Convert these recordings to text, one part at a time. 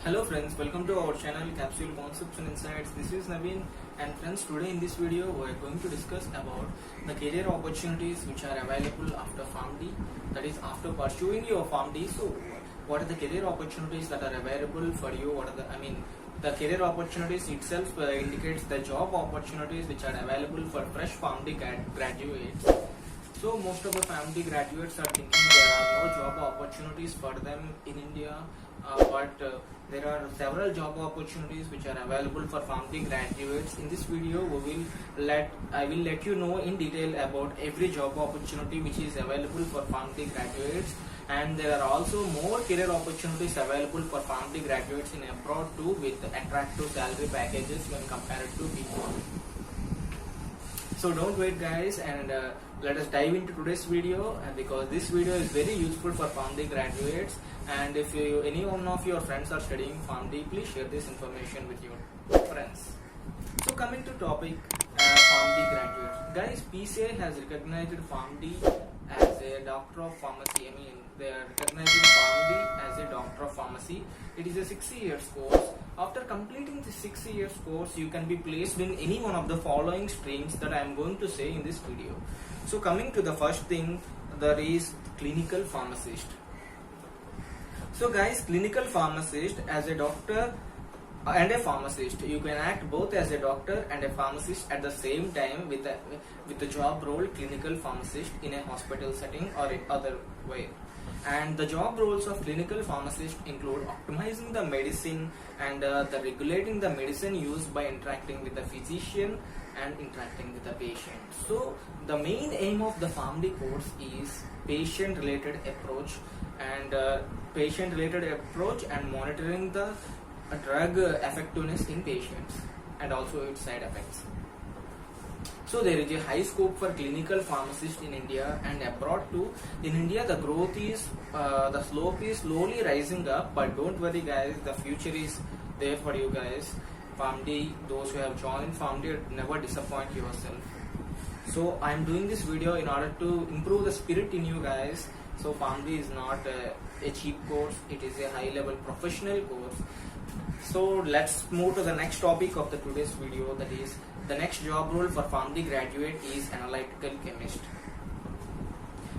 Hello friends, welcome to our channel Capsule Concepts and Insights. This is Naveen, and friends, today in this video we are going to discuss about the career opportunities which are available after PharmD, that is after pursuing your PharmD. So what are the career opportunities that are available for you? The career opportunities itself indicates the job opportunities which are available for fresh PharmD graduates. So most of the PharmD graduates are thinking there are no job opportunities for them in India, but there are several job opportunities which are available for PharmD graduates. In this video, I will let you know in detail about every job opportunity which is available for PharmD graduates, and there are also more career opportunities available for PharmD graduates in abroad too, with attractive salary packages when compared to before. So don't wait guys, and let us dive into today's video, because this video is very useful for PharmD graduates, and if any one of your friends are studying PharmD, please share this information with your friends. So coming to topic, PharmD graduates. Guys, PCI has recognized PharmD as a doctor of pharmacy. They are recognizing PharmD as a doctor of pharmacy. It is a 6 years course. After completing the 6 years course, you can be placed in any one of the following streams that I am going to say in this video. So coming to the first thing, there is clinical pharmacist. So guys, clinical pharmacist, as a doctor and a pharmacist, you can act both as a doctor and a pharmacist at the same time with the job role clinical pharmacist in a hospital setting or in other way. And the job roles of clinical pharmacist include optimizing the medicine and the regulating the medicine used by interacting with the physician and interacting with the patient. So the main aim of the PharmD course is patient related approach and monitoring the drug effectiveness in patients and also its side effects. So there is a high scope for clinical pharmacists in India and abroad too. In India, the growth is, the slope is slowly rising up, but don't worry guys, the future is there for you guys. PharmD, those who have joined PharmD, never disappoint yourself. So I am doing this video in order to improve the spirit in you guys. So PharmD is not a cheap course, it is a high level professional course. So let's move to the next topic of today's video, that is the next job role for PharmD graduate is analytical chemist,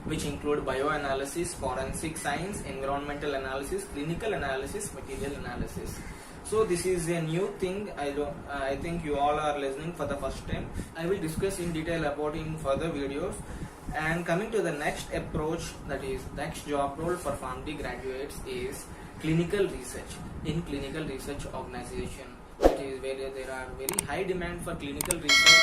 which include bioanalysis, forensic science, environmental analysis, clinical analysis, material analysis. So this is a new thing. I think you all are listening for the first time. I will discuss in detail about in further videos. And coming to the next approach, that is next job role for PharmD graduates is clinical research in clinical research organization. It is where there are very high demand for clinical research.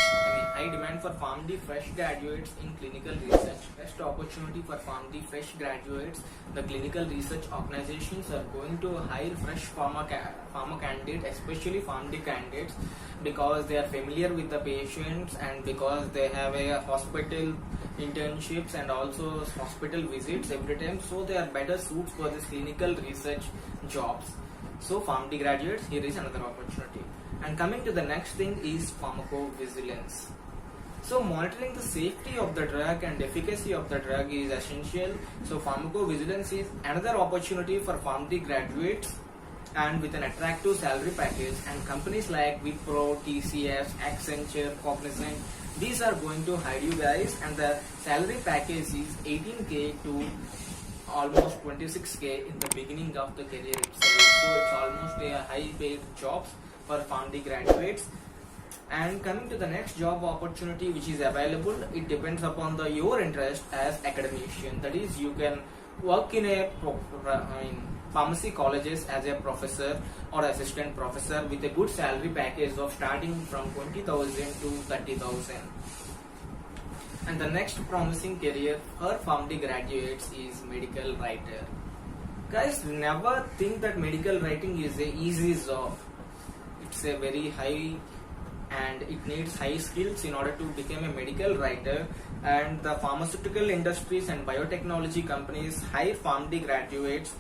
High demand for PharmD fresh graduates in clinical research. Best opportunity for PharmD fresh graduates. The clinical research organizations are going to hire fresh pharma candidates, especially PharmD candidates, because they are familiar with the patients and because they have a hospital internships and also hospital visits every time. So they are better suits for this clinical research jobs. So PharmD graduates, here is another opportunity. And coming to the next thing is pharmacovigilance. So monitoring the safety of the drug and efficacy of the drug is essential. So pharmacovigilance is another opportunity for PharmD graduates, and with an attractive salary package, and companies like Wipro, TCS, Accenture, Cognizant, these are going to hire you guys, and the salary package is 18k to almost 26k in the beginning of the career itself. So it's almost a high paid jobs for PharmD graduates. And coming to the next job opportunity which is available, it depends upon your interest as academician. That is, you can work in a pharmacy colleges as a professor or assistant professor with a good salary package of starting from 20,000 to 30,000. And the next promising career for PharmD graduates is medical writer. Guys, never think that medical writing is a easy job. It's a very high, and it needs high skills in order to become a medical writer. And the pharmaceutical industries and biotechnology companies hire PharmD graduates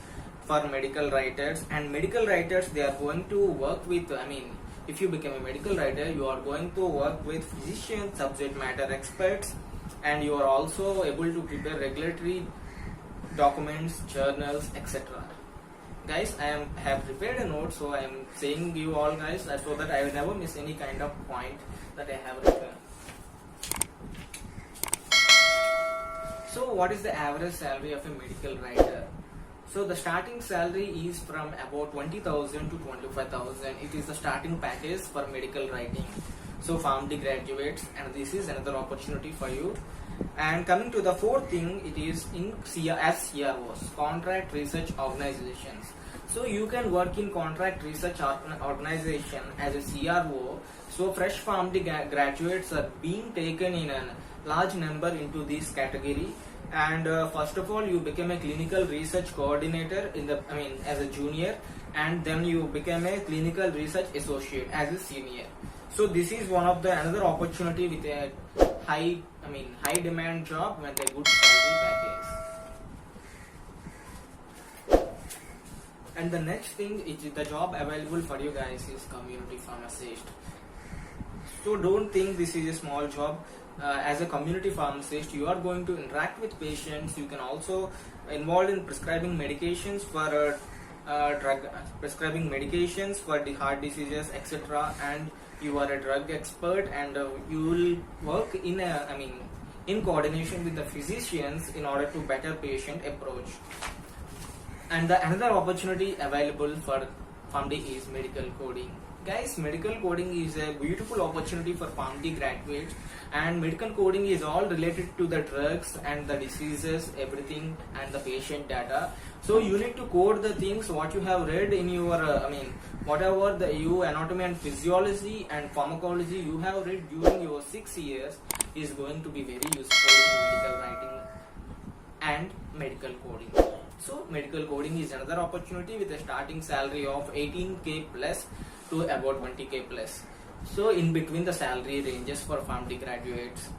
for medical writers. And medical writers, they are going to work with, if you become a medical writer, you are going to work with physicians, subject matter experts, and you are also able to prepare regulatory documents, journals, etc. guys, have prepared a note, so I am saying you all guys so that I will never miss any kind of point that I have written. So what is the average salary of a medical writer? So the starting salary is from about 20,000 to 25,000. It is the starting package for medical writing. So PharmD graduates, and this is another opportunity for you. And coming to the fourth thing, it is in CROs, contract research organizations. So you can work in contract research organization as a CRO. So fresh PharmD graduates are being taken in a large number into this category. And first of all, you become a clinical research coordinator as a junior, and then you become a clinical research associate as a senior. So this is one of the another opportunity with a high demand job with a good salary package. And the next thing is the job available for you guys is community pharmacist. So don't think this is a small job. As a community pharmacist, you are going to interact with patients. You can also involved in prescribing medications for prescribing medications for the heart diseases, etc. And you are a drug expert, and you will work in coordination with the physicians in order to better patient approach. And the another opportunity available for PharmD is medical coding. Guys, medical coding is a beautiful opportunity for PharmD graduates, and medical coding is all related to the drugs and the diseases, everything, and the patient data. So you need to code the things what you have read in your whatever the anatomy and physiology and pharmacology you have read during your 6 years is going to be very useful in medical writing and medical coding. So medical coding is another opportunity with a starting salary of 18k plus to about 20k plus. So in between the salary ranges for PharmD graduates.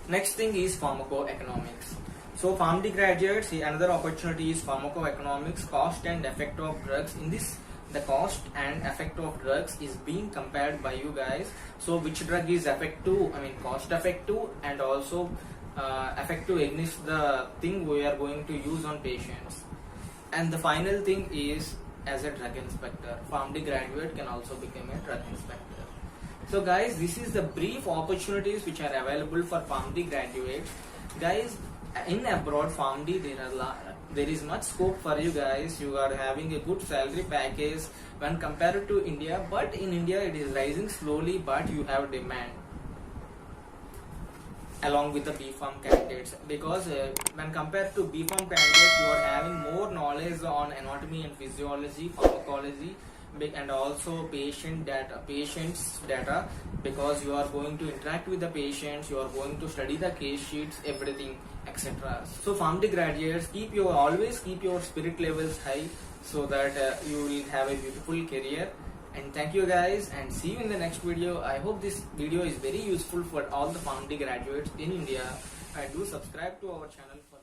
Next thing is pharmacoeconomics. So PharmD graduates, another opportunity is pharmacoeconomics, cost and effect of drugs. In this, the cost and effect of drugs is being compared by you guys. So which drug is effective, cost effective, and also effective against the thing we are going to use on patients. And the final thing is as a drug inspector. PharmD graduate can also become a drug inspector. So guys, this is the brief opportunities which are available for PharmD graduates. Guys, in abroad PharmD there is much scope for you guys. You are having a good salary package when compared to India, but in India it is rising slowly, but you have demand along with the B.Pharm candidates, because when compared to B.Pharm candidates, you are having more knowledge on anatomy and physiology, pharmacology, and also patients data, because you are going to interact with the patients, you are going to study the case sheets, everything, etc. So PharmD graduates, always keep your spirit levels high, so that you will have a beautiful career. And thank you guys, and see you in the next video. I hope this video is very useful for all the PharmD graduates in India, and do subscribe to our channel for